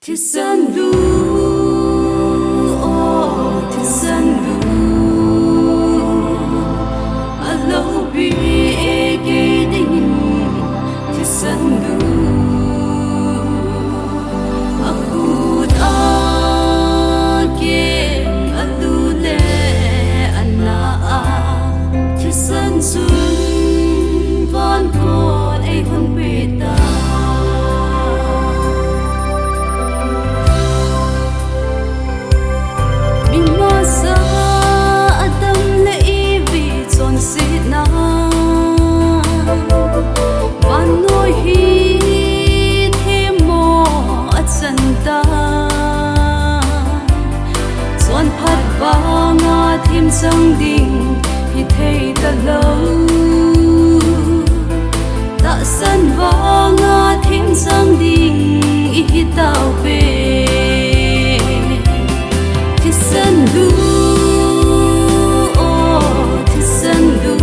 Thiên sơn lu, thiên sơn lu, lâu bị cái đình thiên sơn lu, aku ke alu le ana thiên sơn sun van con ai hôn beta. Thêm trong đình thì thấy ta lâu ta sân võ ngã thêm trong đình ý tao về thì sân lu thì sân lu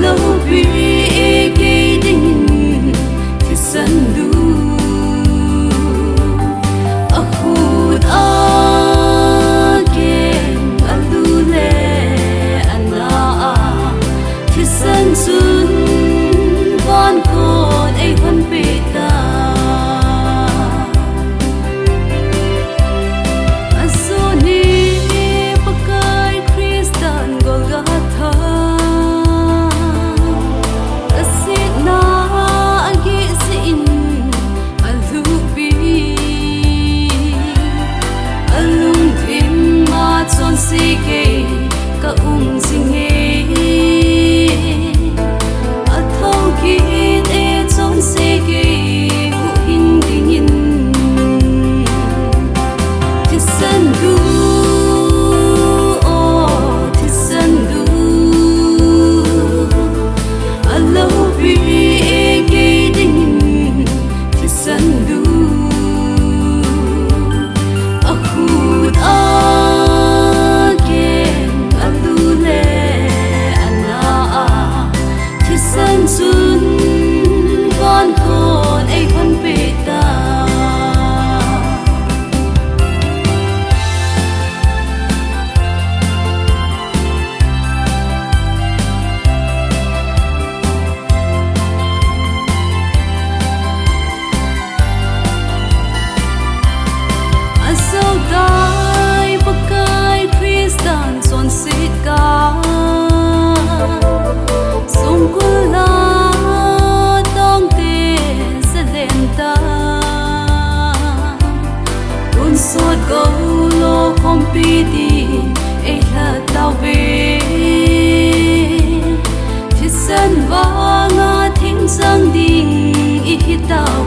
lâu bị cái đình thì sân lu sige ka singe athau ki e chon sige hu hindingin tisan du tisan du alo bi ke ding tisan du aku lo không pi đi ai là tao về thì sân vắng thiên giang đình ý tao